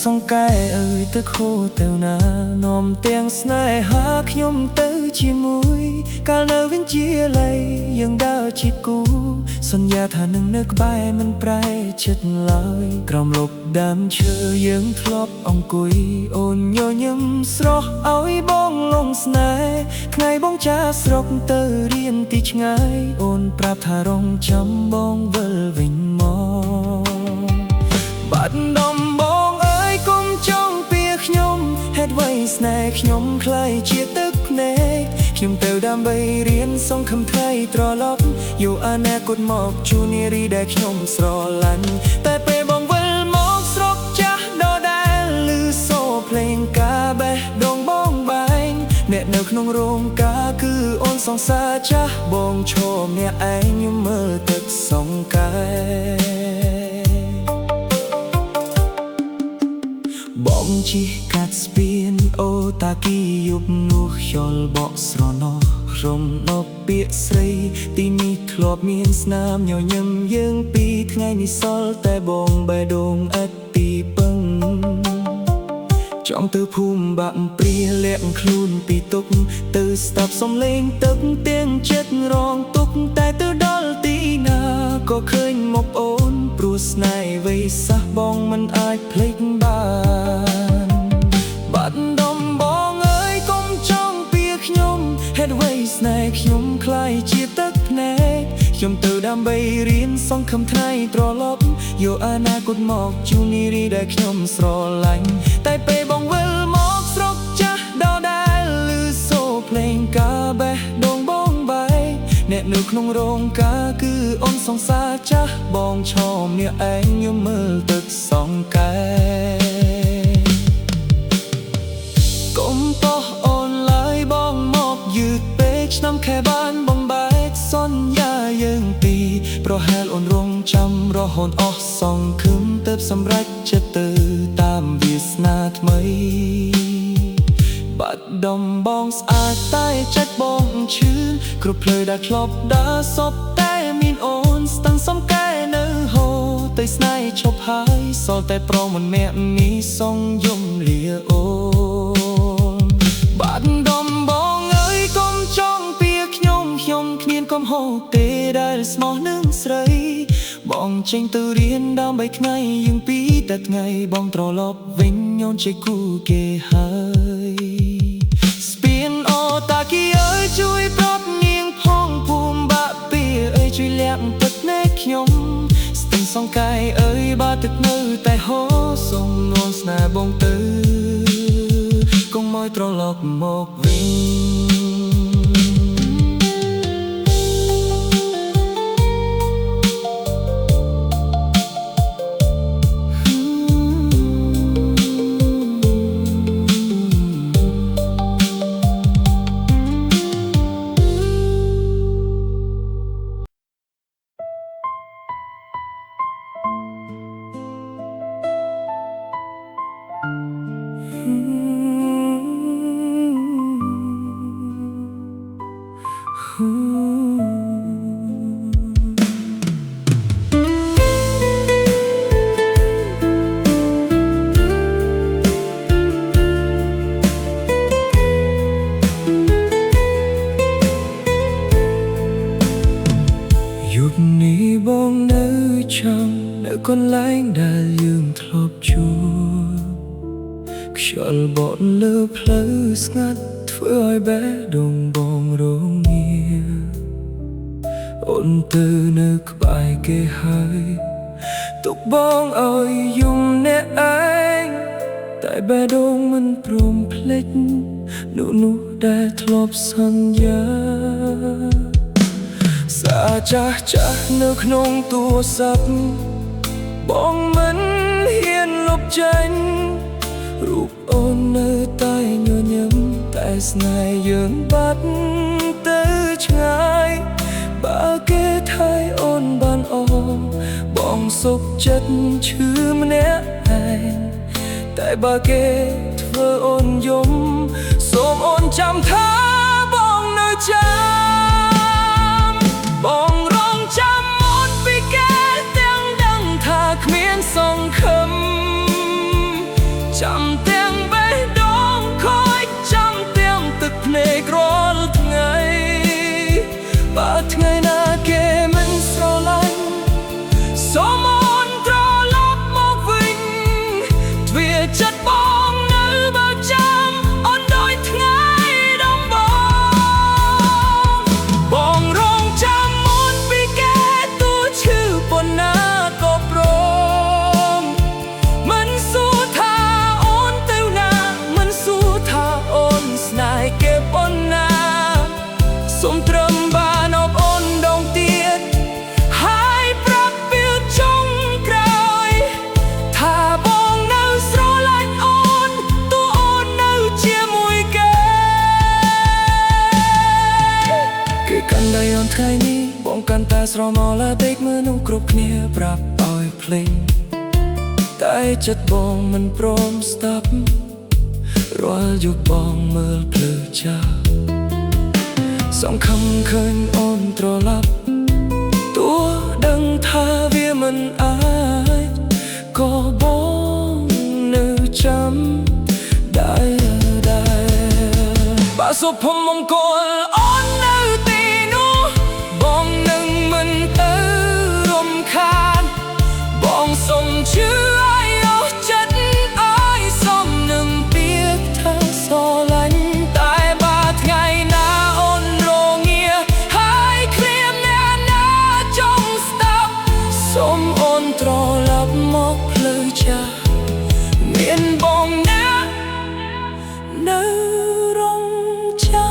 សង្កែអើយទឹកហូរទៅណានាំទាំងស្នេហាខ្ញុំទៅជាមួយកាលនៅវិញជាល័យយើងដើរជិតគូសន្យាថានឹងនៅក្បែរមិនប្រែចិត្តឡើយក្រោមលប់ដើមឈើយើងធ្លាប់អង្គុយអូនញញឹមស្រស់ឲ្យបងលងស្នេហ៍ថ្ងៃបងចាស្រុកទៅរៀនទីឆ្ងាយអូនប្រាប់ថារងចាំបងវិលវិញមកបាត់ដំបងអើយកុំចង់ពីខ្ញុំហេតុអ្វីស្នេហ៍ខ្ញុំคล้ายជាទឹកភ្នែកខ្ញុំទៅដើម្បីរៀនសង្ឃឹមថ្ងៃត្រឡប់យកអនាគតមកជួននារីដែលខ្ញុំស្រឡាញ់តែពេលបងវិលមកស្រុកចាស់ដដែលឮសូរភ្លេងការបេះដូងបងបែងអ្នកនៅក្នុងរោងការគឺអូនសង្សារចាស់បងឈរម្នាក់ឯងខ្ញុំមើលទឹកសង្កែបងជិះកាត់ស្ពានអូតាគីយប់នោះខ្យល់បក់ស្រណោះរំដប់ពាក្យស្រីទីនេះធ្លាប់មានស្នាមញញឹមយើងពីថ្ងៃនេះសល់តែបងបេះដូងឥតទីពឹងចង់ទៅភូមិបាក់ព្រាលាក់ខ្លួនពីទុកទៅស្ដាប់សំឡេងទឹកទាំងចិត្តរងទុកតែទៅដល់ទីណាក៏ឃើញមកអូនព្រោះស្នេហ៍វ័យសាស់បងមិនអាចភ្លេចបានបាត់ដំបងអើយកុំចង់ពីខ្ញុំហេតុអ្វីស្នេហ៍ខ្ញុំคล้ายជាទឹកភ្នែកខ្ញុំទៅដើម្បីរៀនសង្ឃឹមថ្ងៃត្រឡប់យកអនាគតមកជួននារីដែលខ្ញុំស្រឡាញ់តែពេលបងវិលមកស្រុកចាស់ដដែលឮសូរភ្លេងការបេះដូងបងបែកអ្នកនៅក្នុងរោងការគឺអូនសង្សារចាស់បងឈរម្នាក់ឯងខ្ញុំមើលទឹកសង្កែកុំបោះអូនឡើយបងមកយឺតពេកឆ្នាំខែបានបំបែកសន្យាយើងពីរប្រហែលអូនរងចាំរហូតអស់សង្ឃឹមទើបសម្រេចចិត្តទៅតាមវាសនាថ្មីបាត់ដំបងស្អាតតែចិត្តបងឈឺគ្រប់ផ្លូវដែលធ្លាប់ដើរសពតែមានអូនស្ទឹងសំកែនៅហូរទៅស្នេហ៍ឈប់ហើយសល់តែប្រមម្នាក់នេះសងយំលាអូនបាត់ដំបងអើយកុំចង់ពីខ្ញុំគ្មានកំហុសទេដែលស្មោះនឹងស្រីបងចេញទៅរៀនដើម្បីថ្ងៃយើងពីរតែថ្ងៃបងត្រឡប់វិញញូនជាគូគេហើយស្ពានអូតាគីអើយជួយប្រត់នាងផងភូមិបាក់ពីអើយជួយលាក់ទឹកភ្នែកខ្ញុំស្ទឹងសង្កែអើយបាទឹកនៅតែហូរសូមងន់ស្នេហ៍បងទៅកុំមកត្រឡប់មកវិញបងនៅចាំនៅកន្លែងដែលយើងធ្លាប់ជួបខ្យល់បក់លើផ្លូវស្ងាត់ធ្វើឲ្យបេះដូងបងរងាអូនទៅនៅក្បែរគេហើយទុកបងឲ្យយំអ្នកឯងតែបេះដូងមិនព្រមភ្លេចនោះដែលធ្លាប់សន្យាសាចាស់នៅក្នុងទូរស័ព្ទបងមិនហ៊ានលុបចេញរូបអូននៅតែញញឹមតែស្នេហ៍យើងបាត់ទៅឆ្ងាយបើគេថៃអូនបានអរបងសុខចិត្តឈឺម្នាក់ឯងតែបើគេធ្វើអូនយំសូមអូនចាំថាបងនៅចាំបងរងចាំអូនពីគេទាំងដឹងថាគ្មានសង្ឃឹម ចាំទាំងបេះដូងខូចចាំទាំងទឹកភ្នែករាល់ថ្ងៃបើថ្ងៃណាគេមិនស្រឡាញ់សូមអូនត្រឡប់មកវិញទ្វារចិត្តបងនៅបើចាំអូនដូចថ្ងៃដំបូងបងរងចាំអូនពីគេទោះឈឺប៉ុណ្ណាក៏ព្រមមិនសួរថាអូនទៅណាមិនសួរថាអូនស្នេហ៍គេប៉ុណ្ណាសូមត្រឹមបានអបអូនដងទៀតហើយប្រាប់ពីចុងក្រោយថាបងនៅស្រឡាញ់អូនទោះអូននៅជាមួយគេគេកាន់ដៃអូនថ្ងៃនេះបងកាន់តែស្រមោលពេកមនុស្សគ្រប់គ្នាប្រាប់ឲ្យភ្លេងតែចិត្តបងមិនព្រមស្ដាប់រាល់យប់បងមើលភ្លឺចាសង្ឃឹមឃើញអូនត្រឡប់ទោះដឹងថាវាមិនអាចក៏បងនៅចាំដែរបើសុភមង្គលអូននៅទីនោះបងនឹងមិនទៅរំខានបងសុំជឿឲ្យអស់ចិត្តឲ្យសមនឹងពាក្យថាស្រឡាញ់តែបើថ្ងៃណាអូនរងាហើយគ្មានអ្នកណាចង់ស្ដាប់សូមអូនត្រឡប់មកភ្លឺចាស់មានបងណានៅរងចា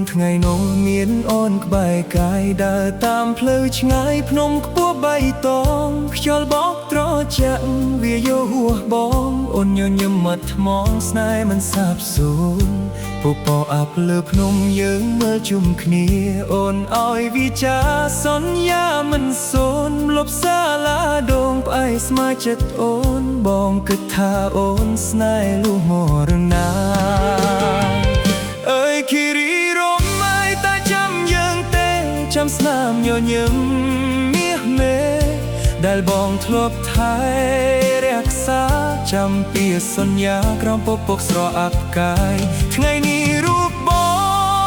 ំថ្ងៃនោះមានអូនក្បែរកាយដើរតាមផ្លូវឆ្ងាយភ្នំខ្ពស់បៃតងខ្យល់បោកត្រជាក់វាយកហួសបងអូនញញឹមមាត់ថ្មងស្នេហ៍មិនសាបសូន្យពពកអាប់លើភ្នំយើងមើលជុំគ្នាអូនឲ្យវិចាសន្យាមិនសូនលុបសាឡាដងផ្អែស្មាចិត្តអូនបងគិតថាអូនស្នេហ៍លុះមរណាអើយគិរីចាំស្នាមញញឹមមាសមេដែលបងធ្លាប់ថែរក្សាចាំពីសន្យាក្រោមពពកស្រអាប់កាយថ្ងៃនេះរូបប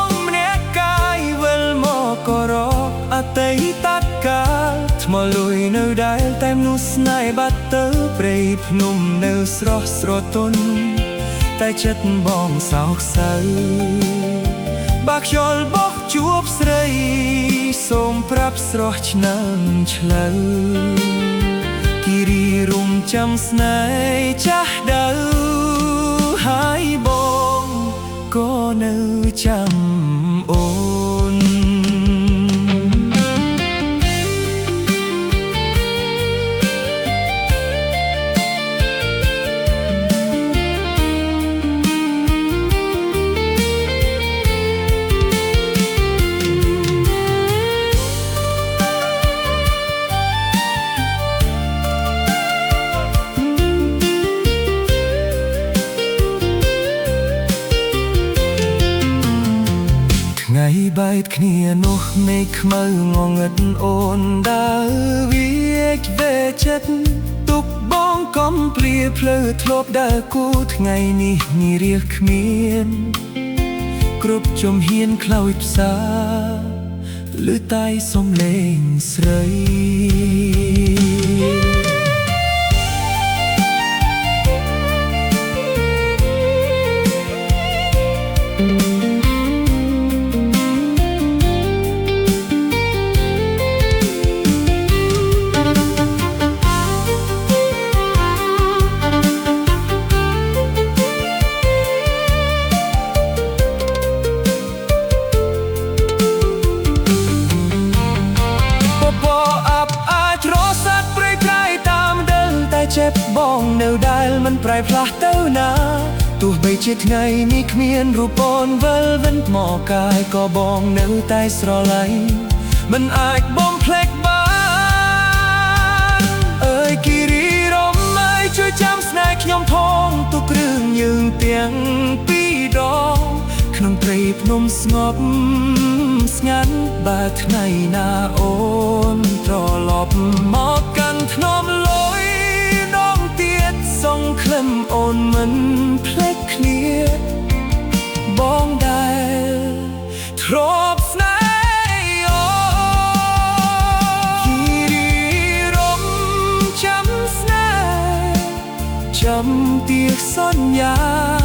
ងម្នាក់កាយវិលមកក៏រកអតីតកាលថ្មលុយនៅដែលតែមនុស្សស្នេហ៍បាត់ទៅព្រៃភ្នំនៅស្រស់ស្រទន់តែចិត្តបងសោកសៅបើខ្យល់បោកជួបស្រីសូមប្រាប់ស្រស់ឆ្នាំឆ្លៅគិរីរុំចាំស្នេហ៍ចាស់ដៅហើយបងក៏នៅចាំអូន បែកគ្នានោះមេឃខ្មៅងងឹតអូនដើរវាវេចិត្តទុកបងកំភ្លៀភ្លើធ្លាប់ដើរគូថ្ងៃនេះងារៀសគ្មានគ្រប់ជំហានខ្លោចផ្សាឮតែសំឡេងស្រី เจ็บบ้องแนวได้มันปลายพลาดเต้านาទោះបីជាថ្ងៃនេះគ្មានរូបអូនវិលវិនមកកាយក៏បងនៅតែស្រឡាញ់មិនអាចបំភ្លេចបានអើយគិរីរំអើយជួយចាំស្នេហ៍ខ្ញុំផងទុកគ្រឿងយើងទាំងពីរដងក្នុងព្រៃភ្នំស្ងប់ស្ងាត់បើថ្ងៃណាអូនត្រឡប់មកកាន់ធ្នមលយដងទៀតសងក្លឹមអូនមិនភ្លេចគ្នាបងដែលទ្រពស្នេហ៍អូគិរីរំចាំស្នេហ៍ចាំទៀសន្យា